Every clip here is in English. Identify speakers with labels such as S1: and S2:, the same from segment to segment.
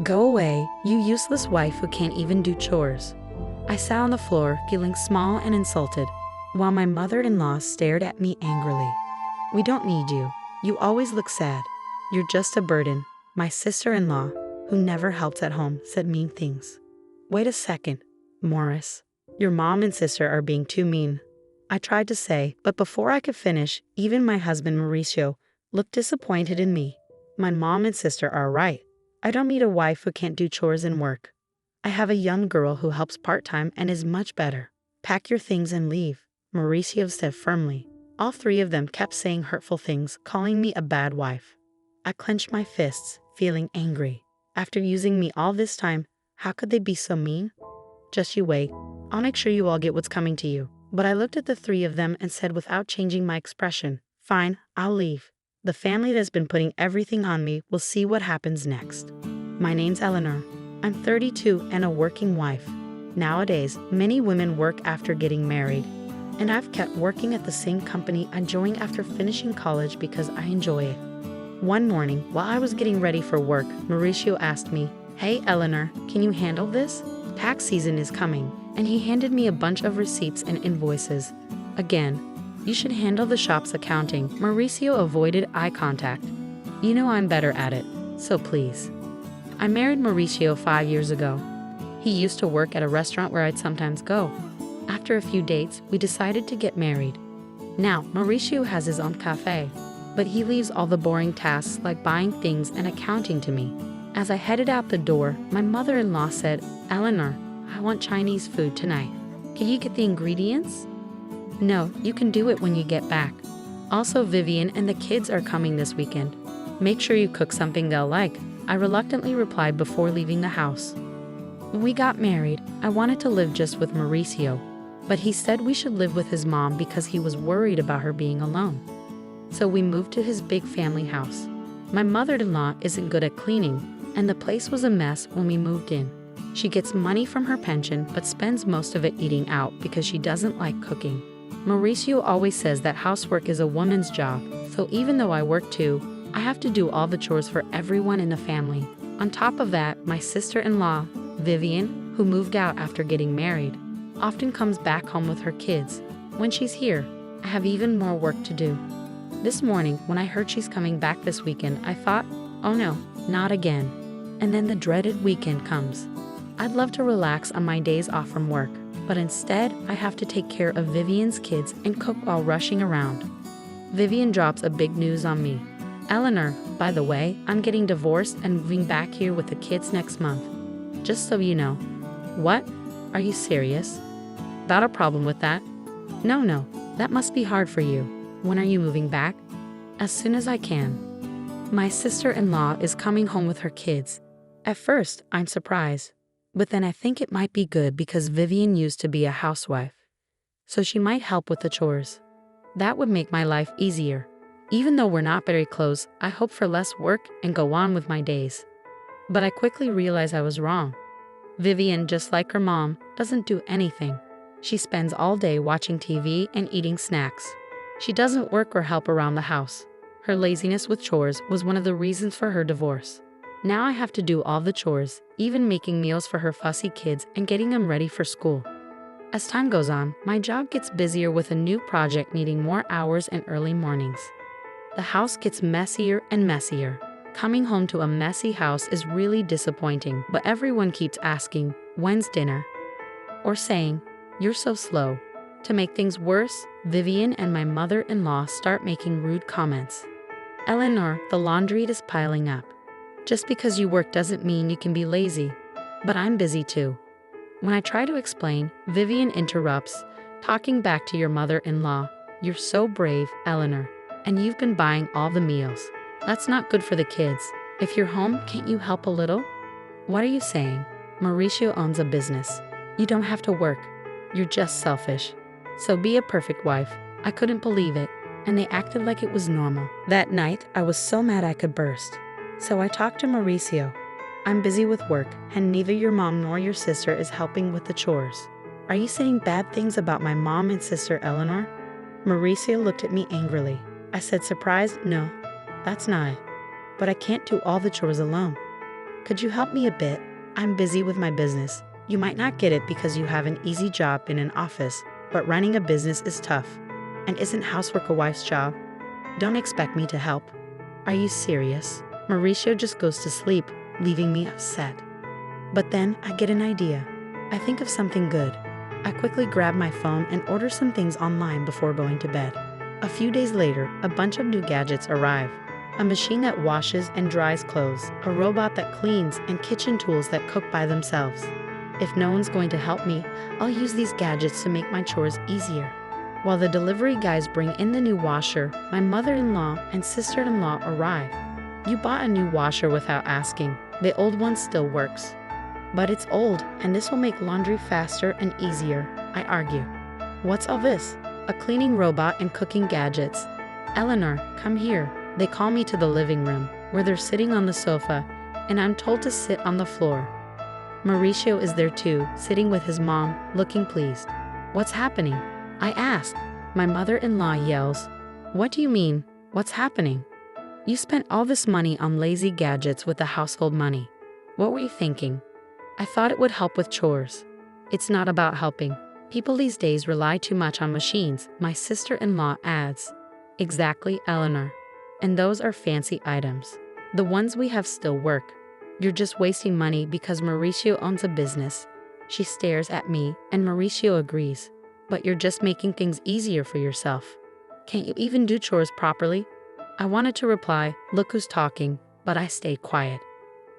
S1: Go away, you useless wife who can't even do chores. I sat on the floor, feeling small and insulted, while my mother-in-law stared at me angrily. We don't need you. You always look sad. You're just a burden. My sister-in-law, who never helped at home, said mean things. Wait a second, Morris. Your mom and sister are being too mean. I tried to say, but before I could finish, even my husband Mauricio looked disappointed in me. My mom and sister are right. I don't need a wife who can't do chores and work. I have a young girl who helps part-time and is much better. Pack your things and leave, Mauricio said firmly. All three of them kept saying hurtful things, calling me a bad wife. I clenched my fists, feeling angry. After using me all this time, how could they be so mean? Just you wait. I'll make sure you all get what's coming to you. But I looked at the three of them and said without changing my expression, fine, I'll leave. The family that's been putting everything on me will see what happens next. My name's Eleanor. I'm 32 and a working wife. Nowadays, many women work after getting married. And I've kept working at the same company I joined after finishing college because I enjoy it. One morning, while I was getting ready for work, Mauricio asked me, "Hey Eleanor, can you handle this? Tax season is coming." And he handed me a bunch of receipts and invoices. Again, you should handle the shop's accounting. Mauricio avoided eye contact. You know I'm better at it, so please. I married Mauricio 5 years ago. He used to work at a restaurant where I'd sometimes go. After a few dates, we decided to get married. Now, Mauricio has his own cafe, but he leaves all the boring tasks like buying things and accounting to me. As I headed out the door, my mother-in-law said, "Eleanor, I want Chinese food tonight. Can you get the ingredients?" "No, you can do it when you get back. Also, Vivian and the kids are coming this weekend. Make sure you cook something they'll like," I reluctantly replied before leaving the house. When we got married, I wanted to live just with Mauricio, but he said we should live with his mom because he was worried about her being alone. So we moved to his big family house. My mother-in-law isn't good at cleaning, and the place was a mess when we moved in. She gets money from her pension but spends most of it eating out because she doesn't like cooking. Mauricio always says that housework is a woman's job, so even though I work too, I have to do all the chores for everyone in the family. On top of that, my sister-in-law, Vivian, who moved out after getting married, often comes back home with her kids. When she's here, I have even more work to do. This morning, when I heard she's coming back this weekend, I thought, oh no, not again. And then the dreaded weekend comes. I'd love to relax on my days off from work, but instead, I have to take care of Vivian's kids and cook while rushing around. Vivian drops a big news on me. "Eleanor, by the way, I'm getting divorced and moving back here with the kids next month. Just so you know." "What? Are you serious? Not a problem with that." No, that must be hard for you. When are you moving back?" "As soon as I can." My sister-in-law is coming home with her kids. At first, I'm surprised, but then I think it might be good because Vivian used to be a housewife, so she might help with the chores. That would make my life easier. Even though we're not very close, I hope for less work and go on with my days. But I quickly realized I was wrong. Vivian, just like her mom, doesn't do anything. She spends all day watching TV and eating snacks. She doesn't work or help around the house. Her laziness with chores was one of the reasons for her divorce. Now I have to do all the chores, even making meals for her fussy kids and getting them ready for school. As time goes on, my job gets busier with a new project needing more hours and early mornings. The house gets messier and messier. Coming home to a messy house is really disappointing, but everyone keeps asking, "When's dinner?" Or saying, "You're so slow." To make things worse, Vivian and my mother-in-law start making rude comments. "Eleanor, the laundry is piling up. Just because you work doesn't mean you can be lazy." But I'm busy too. When I try to explain, Vivian interrupts, talking back to your mother-in-law. "You're so brave, Eleanor, and you've been buying all the meals. That's not good for the kids. If you're home, can't you help a little?" What are you saying? Mauricio owns a business. You don't have to work. You're just selfish. So be a perfect wife. I couldn't believe it, and they acted like it was normal. That night, I was so mad I could burst. So I talked to Mauricio. "I'm busy with work, and neither your mom nor your sister is helping with the chores. Are you saying bad things about my mom and sister Eleanor?" Mauricio looked at me angrily. I said surprised, "No, that's not it. But I can't do all the chores alone." Could you help me a bit? I'm busy with my business. You might not get it because you have an easy job in an office, but running a business is tough. And isn't housework a wife's job? Don't expect me to help. Are you serious? Mauricio just goes to sleep, leaving me upset. But then I get an idea. I think of something good. I quickly grab my phone and order some things online before going to bed. A few days later, a bunch of new gadgets arrive. A machine that washes and dries clothes, a robot that cleans, and kitchen tools that cook by themselves. If no one's going to help me, I'll use these gadgets to make my chores easier. While the delivery guys bring in the new washer, my mother-in-law and sister-in-law arrive. You bought a new washer without asking. The old one still works. But it's old, and this will make laundry faster and easier, I argue. What's all this? A cleaning robot and cooking gadgets. Eleanor, come here. They call me to the living room, where they're sitting on the sofa, and I'm told to sit on the floor. Mauricio is there too, sitting with his mom, looking pleased. What's happening? I ask. My mother-in-law yells. What do you mean? What's happening? You spent all this money on lazy gadgets with the household money. What were you thinking? I thought it would help with chores. It's not about helping. People these days rely too much on machines, my sister-in-law adds. Exactly, Eleanor. And those are fancy items. The ones we have still work. You're just wasting money because Mauricio owns a business. She stares at me, and Mauricio agrees. But you're just making things easier for yourself. Can't you even do chores properly? I wanted to reply, look who's talking, but I stayed quiet.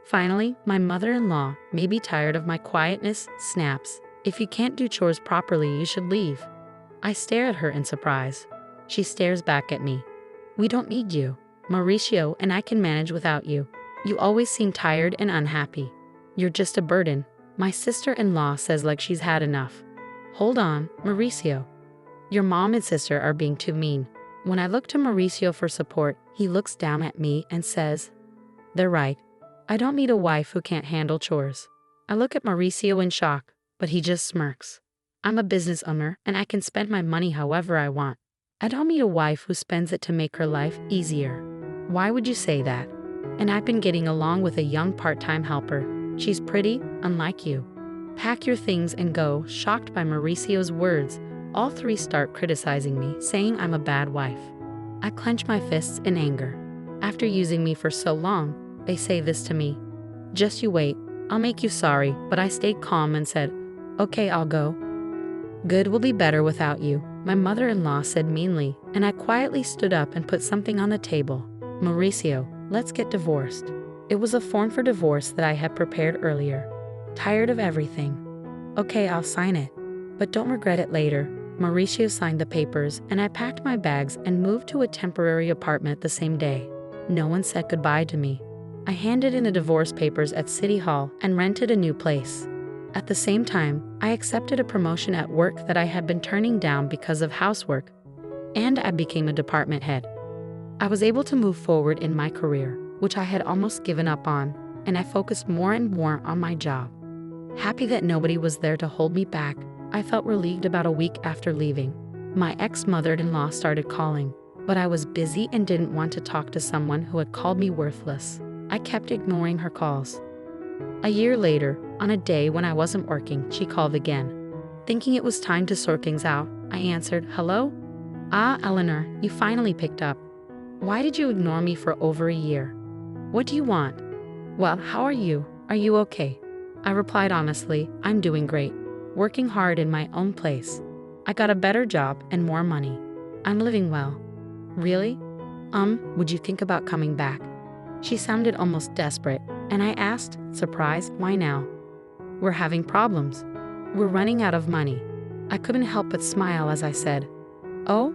S1: Finally, my mother-in-law, maybe tired of my quietness, snaps. If you can't do chores properly, you should leave. I stare at her in surprise. She stares back at me. We don't need you. Mauricio and I can manage without you. You always seem tired and unhappy. You're just a burden, my sister-in-law says like she's had enough. Hold on, Mauricio. Your mom and sister are being too mean. When I look to Mauricio for support, he looks down at me and says, they're right. I don't need a wife who can't handle chores. I look at Mauricio in shock, but he just smirks. I'm a business owner and I can spend my money however I want. I don't need a wife who spends it to make her life easier. Why would you say that? And I've been getting along with a young part-time helper. She's pretty, unlike you. Pack your things and go. Shocked by Mauricio's words, all three start criticizing me, saying I'm a bad wife. I clench my fists in anger. After using me for so long, they say this to me. Just you wait, I'll make you sorry, but I stayed calm and said, okay, I'll go. Good will be better without you, my mother-in-law said meanly, and I quietly stood up and put something on the table. Mauricio, let's get divorced. It was a form for divorce that I had prepared earlier. Tired of everything. Okay, I'll sign it. But don't regret it later. Mauricio signed the papers, and I packed my bags and moved to a temporary apartment the same day. No one said goodbye to me. I handed in the divorce papers at City Hall and rented a new place. At the same time, I accepted a promotion at work that I had been turning down because of housework, and I became a department head. I was able to move forward in my career, which I had almost given up on, and I focused more and more on my job. Happy that nobody was there to hold me back, I felt relieved about a week after leaving. My ex-mother-in-law started calling, but I was busy and didn't want to talk to someone who had called me worthless. I kept ignoring her calls. A year later, on a day when I wasn't working, she called again. Thinking it was time to sort things out, I answered, hello? Ah, Eleanor, you finally picked up. Why did you ignore me for over a year? What do you want? Well, how are you? Are you okay? I replied honestly, I'm doing great. Working hard in my own place. I got a better job and more money. I'm living well. Really? Would you think about coming back? She sounded almost desperate, and I asked, surprised, why now? We're having problems. We're running out of money. I couldn't help but smile as I said, oh?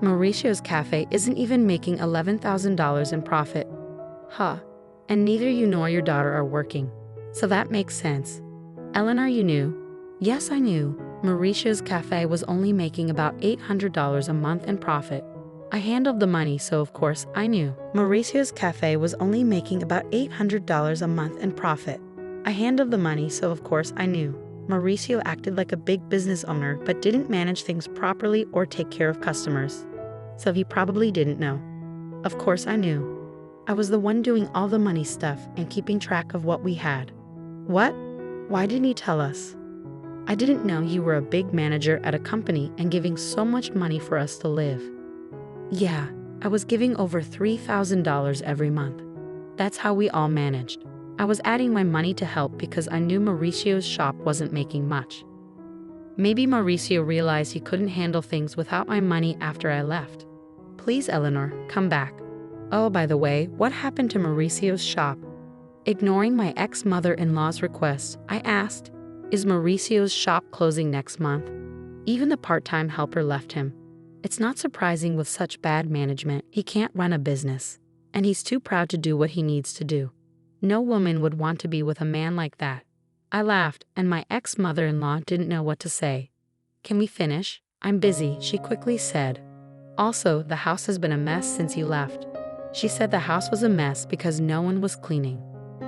S1: Mauricio's cafe isn't even making $11,000 in profit. Huh. And neither you nor your daughter are working. So that makes sense. Eleanor, you knew? Yes, I knew. Mauricio's cafe was only making about $800 a month in profit. I handled the money, so of course I knew. Mauricio's cafe was only making about $800 a month in profit. I handled the money, so of course I knew. Mauricio acted like a big business owner but didn't manage things properly or take care of customers. So he probably didn't know. Of course I knew. I was the one doing all the money stuff and keeping track of what we had. What? Why didn't you tell us? I didn't know you were a big manager at a company and giving so much money for us to live. Yeah, I was giving over $3,000 every month. That's how we all managed. I was adding my money to help because I knew Mauricio's shop wasn't making much. Maybe Mauricio realized he couldn't handle things without my money after I left. Please, Eleanor, come back. Oh, by the way, what happened to Mauricio's shop? Ignoring my ex-mother-in-law's request, I asked, is Mauricio's shop closing next month? Even the part-time helper left him. It's not surprising with such bad management, he can't run a business. And he's too proud to do what he needs to do. No woman would want to be with a man like that. I laughed, and my ex-mother-in-law didn't know what to say. Can we finish? I'm busy, she quickly said. Also, the house has been a mess since you left. She said the house was a mess because no one was cleaning.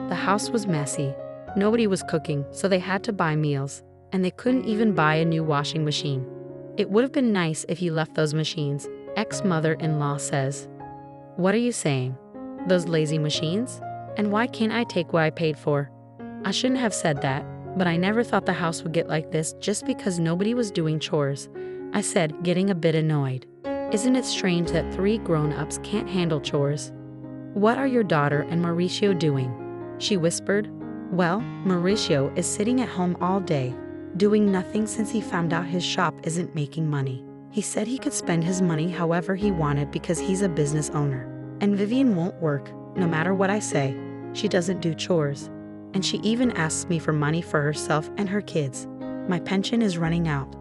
S1: The house was messy. Nobody was cooking, so they had to buy meals, and they couldn't even buy a new washing machine. It would have been nice if you left those machines, ex-mother-in-law says. What are you saying? Those lazy machines? And why can't I take what I paid for? I shouldn't have said that, but I never thought the house would get like this just because nobody was doing chores, I said, getting a bit annoyed. Isn't it strange that 3 grown-ups can't handle chores? What are your daughter and Mauricio doing? She whispered. Well, Mauricio is sitting at home all day, doing nothing since he found out his shop isn't making money. He said he could spend his money however he wanted because he's a business owner. And Vivian won't work, no matter what I say. She doesn't do chores. And she even asks me for money for herself and her kids. My pension is running out.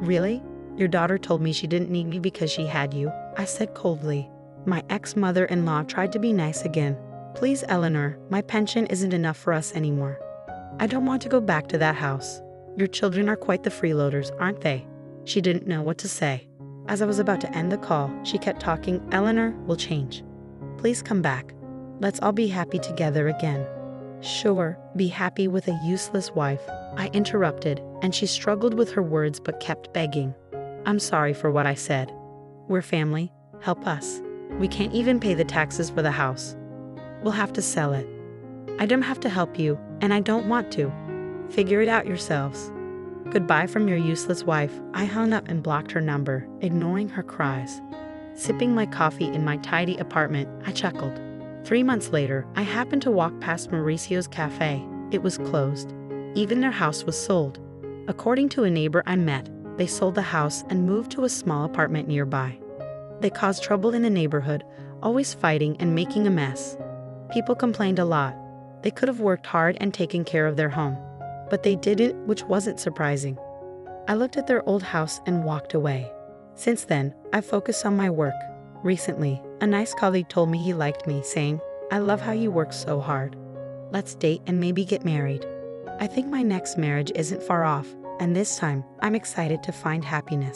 S1: Really? Your daughter told me she didn't need me because she had you, I said coldly. My ex-mother-in-law tried to be nice again. Please, Eleanor, my pension isn't enough for us anymore. I don't want to go back to that house. Your children are quite the freeloaders, aren't they? She didn't know what to say. As I was about to end the call, she kept talking. Eleanor will change. Please come back. Let's all be happy together again. Sure, be happy with a useless wife, I interrupted, and she struggled with her words but kept begging. I'm sorry for what I said. We're family. Help us. We can't even pay the taxes for the house. We'll have to sell it. I don't have to help you, and I don't want to. Figure it out yourselves. Goodbye from your useless wife. I hung up and blocked her number, ignoring her cries. Sipping my coffee in my tidy apartment, I chuckled. 3 months later, I happened to walk past Mauricio's cafe. It was closed. Even their house was sold. According to a neighbor I met, they sold the house and moved to a small apartment nearby. They caused trouble in the neighborhood, always fighting and making a mess. People complained a lot. They could have worked hard and taken care of their home. But they didn't, which wasn't surprising. I looked at their old house and walked away. Since then, I've focused on my work. Recently, a nice colleague told me he liked me, saying, I love how you work so hard. Let's date and maybe get married. I think my next marriage isn't far off, and this time, I'm excited to find happiness.